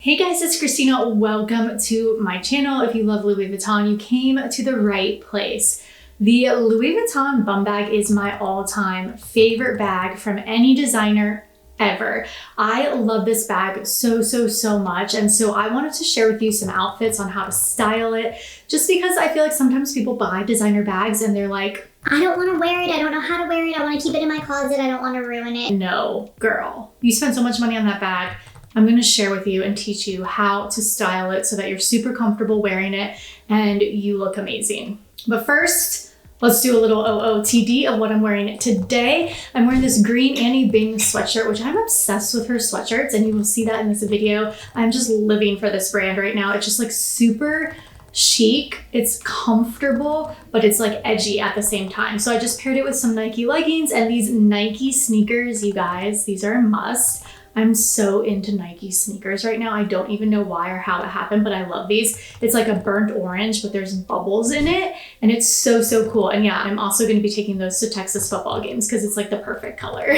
Hey guys, it's Christina. Welcome to my channel. If you love Louis Vuitton, you came to the right place. The Louis Vuitton Bumbag is my all-time favorite bag from any designer ever. I love this bag so much, and so I wanted to share with you some outfits on how to style it, just because I feel like sometimes people buy designer bags and they're like, I don't want to wear it, I don't know how to wear it, I want to keep it in my closet, I don't want to ruin it. No, girl, you spent so much money on that bag. I'm going to share with you and teach you how to style it so that you're super comfortable wearing it and you look amazing. But first, let's do a little OOTD of what I'm wearing today. I'm wearing this green Annie Bing sweatshirt, which I'm obsessed with her sweatshirts, and you will see that in this video. I'm just living for this brand right now. It's just like super chic, it's comfortable, but it's like edgy at the same time. So I just paired it with some Nike leggings and these Nike sneakers, you guys. These are a must. I'm so into Nike sneakers right now. I don't even know why or how it happened, but I love these. It's like a burnt orange, but there's bubbles in it, and it's so cool. And yeah, I'm also going to be taking those to Texas football games because it's like the perfect color.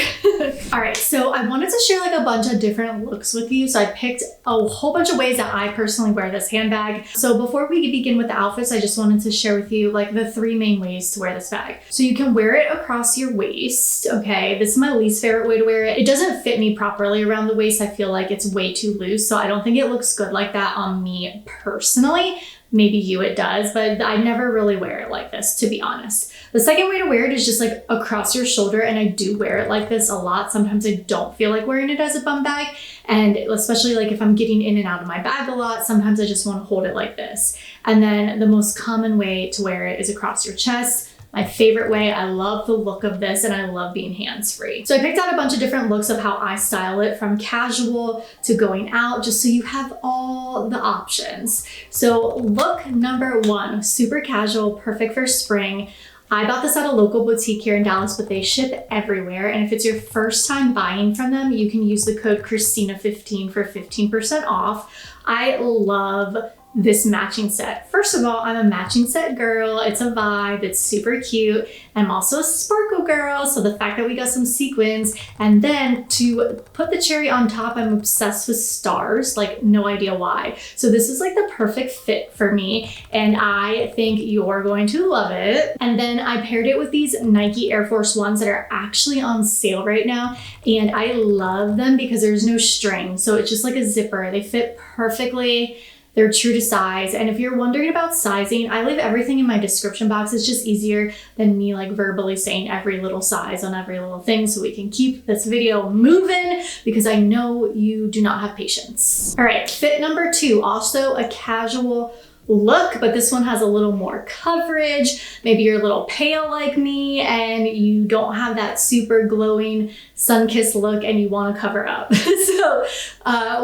All right, so I wanted to share like a bunch of different looks with you. So I picked a whole bunch of ways that I personally wear this handbag. So before we begin with the outfits, I just wanted to share with you like the three main ways to wear this bag. So you can wear it across your waist. Okay, this is my least favorite way to wear it. It doesn't fit me properly around the waist. I feel like it's way too loose, so I don't think it looks good like that on me personally. Maybe you it does, but I never really wear it like this, to be honest. The second way to wear it is just like across your shoulder, and I do wear it like this a lot. Sometimes I don't feel like wearing it as a bum bag, and especially like if I'm getting in and out of my bag a lot, sometimes I just want to hold it like this. And then the most common way to wear it is across your chest. My favorite way. I love the look of this, and I love being hands-free. So I picked out a bunch of different looks of how I style it, from casual to going out, just so you have all the options. So look number one, super casual, perfect for spring. I bought this at a local boutique here in Dallas, but they ship everywhere. And if it's your first time buying from them, you can use the code Christinabtv for 15% off. I love this matching set. First of all, I'm a matching set girl. It's a vibe. It's super cute. I'm also a sparkle girl, so the fact that we got some sequins, and then to put the cherry on top, I'm obsessed with stars, like no idea why. So this is like the perfect fit for me, and I think you're going to love it. And then I paired it with these Nike Air Force Ones that are actually on sale right now, and I love them because there's no string, so it's just like a zipper. They fit perfectly. They're true to size. And if you're wondering about sizing, I leave everything in my description box. It's just easier than me like verbally saying every little size on every little thing, so we can keep this video moving because I know you do not have patience. All right, fit number two, also a casual look, but this one has a little more coverage. Maybe you're a little pale like me and you don't have that super glowing sun-kissed look and you want to cover up. So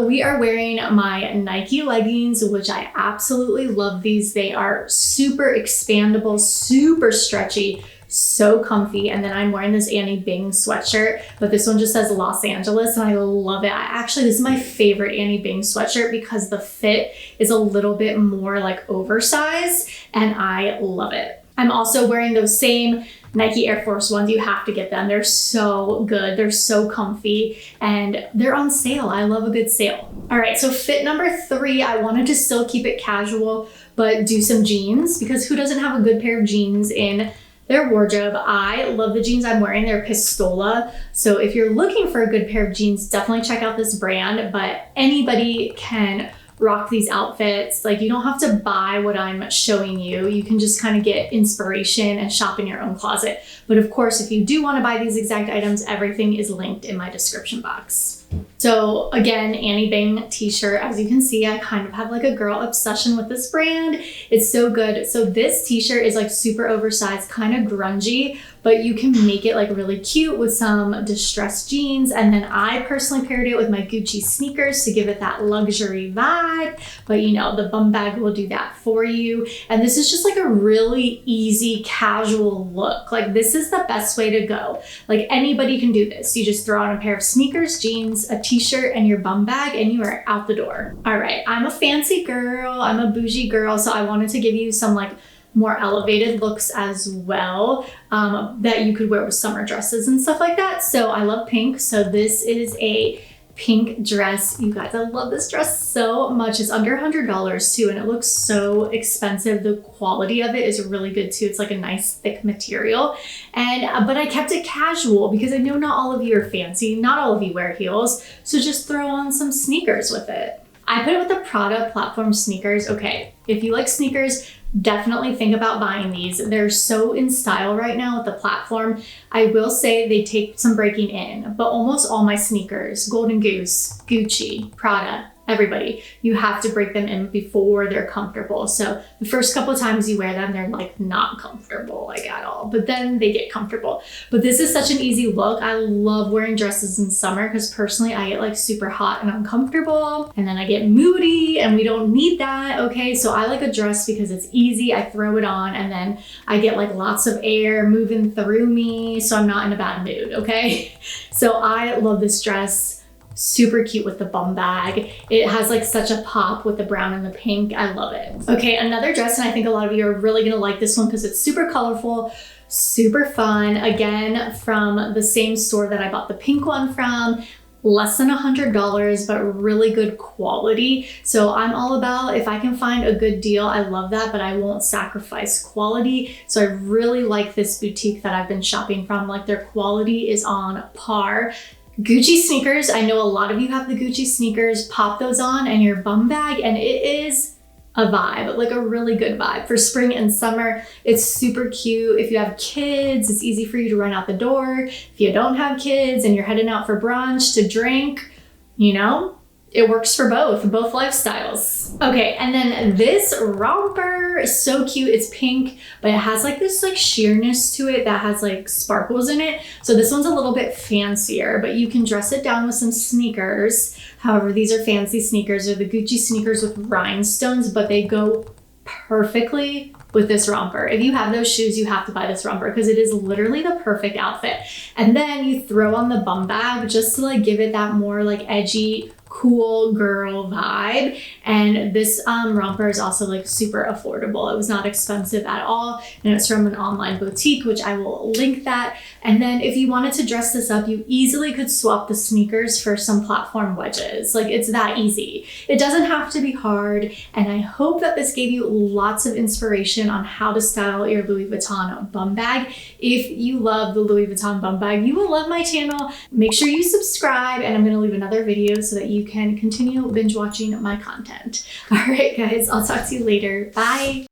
we are wearing my Nike leggings, which I absolutely love these. They are super expandable, super stretchy, so comfy. And then I'm wearing this Annie Bing sweatshirt, but this one just says Los Angeles, and I love it. This is my favorite Annie Bing sweatshirt because the fit is a little bit more like oversized, and I love it. I'm also wearing those same Nike Air Force Ones. You have to get them. They're so good. They're so comfy, and they're on sale. I love a good sale. All right, so fit number three, I wanted to still keep it casual, but do some jeans, because who doesn't have a good pair of jeans in their wardrobe? I love the jeans I'm wearing. They're Pistola. So if you're looking for a good pair of jeans, definitely check out this brand, but anybody can rock these outfits. Like, you don't have to buy what I'm showing you. You can just kind of get inspiration and shop in your own closet. But of course, if you do want to buy these exact items, everything is linked in my description box. So again, Annie Bing t-shirt. As you can see, I kind of have like a girl obsession with this brand. It's so good. So this t-shirt is like super oversized, kind of grungy, but you can make it like really cute with some distressed jeans. And then I personally paired it with my Gucci sneakers to give it that luxury vibe. But you know, the bum bag will do that for you. And this is just like a really easy, casual look. Like, this is the best way to go. Like, anybody can do this. You just throw on a pair of sneakers, jeans, a t-shirt, and your bum bag, and you are out the door. All right, I'm a fancy girl. I'm a bougie girl. So I wanted to give you some like more elevated looks as well, that you could wear with summer dresses and stuff like that. So I love pink. So this is a pink dress. You guys, I love this dress so much. It's under $100 too, and it looks so expensive. The quality of it is really good too. It's like a nice thick material. And but I kept it casual because I know not all of you are fancy, not all of you wear heels, so just throw on some sneakers with it. I put it with the Prada platform sneakers. Okay, if you like sneakers, definitely think about buying these. They're so in style right now with the platform. I will say they take some breaking in, but almost all my sneakers, Golden Goose, Gucci, Prada, everybody, you have to break them in before they're comfortable. So the first couple of times you wear them, they're like not comfortable like at all, but then they get comfortable. But this is such an easy look. I love wearing dresses in summer because personally I get like super hot and uncomfortable, and then I get moody, and we don't need that, okay? So I like a dress because it's easy. I throw it on and then I get like lots of air moving through me, so I'm not in a bad mood, okay? So I love this dress. Super cute with the bum bag. It has like such a pop with the brown and the pink. I love it. Okay, another dress, and I think a lot of you are really gonna like this one because it's super colorful, super fun. Again, from the same store that I bought the pink one from. Less than $100, but really good quality. So I'm all about, if I can find a good deal, I love that, but I won't sacrifice quality. So I really like this boutique that I've been shopping from. Like, their quality is on par. Gucci sneakers, I know a lot of you have the Gucci sneakers. Pop those on and your bum bag, and it is a vibe, like a really good vibe for spring and summer. It's super cute. If you have kids, it's easy for you to run out the door. If you don't have kids and you're heading out for brunch to drink, you know, it works for both lifestyles. Okay, and then this romper is so cute. It's pink, but it has like this like sheerness to it that has like sparkles in it. So this one's a little bit fancier, but you can dress it down with some sneakers. However, these are fancy sneakers. They're the Gucci sneakers with rhinestones, but they go perfectly with this romper. If you have those shoes, you have to buy this romper because it is literally the perfect outfit. And then you throw on the bum bag just to like give it that more like edgy, cool girl vibe. And this romper is also like super affordable. It was not expensive at all, and it's from an online boutique, which I will link that. And then if you wanted to dress this up, you easily could swap the sneakers for some platform wedges. Like, it's that easy. It doesn't have to be hard. And I hope that this gave you lots of inspiration on how to style your Louis Vuitton bum bag. If you love the Louis Vuitton bum bag, you will love my channel. Make sure you subscribe, and I'm going to leave another video so that you can continue binge watching my content. All right, guys, I'll talk to you later. Bye.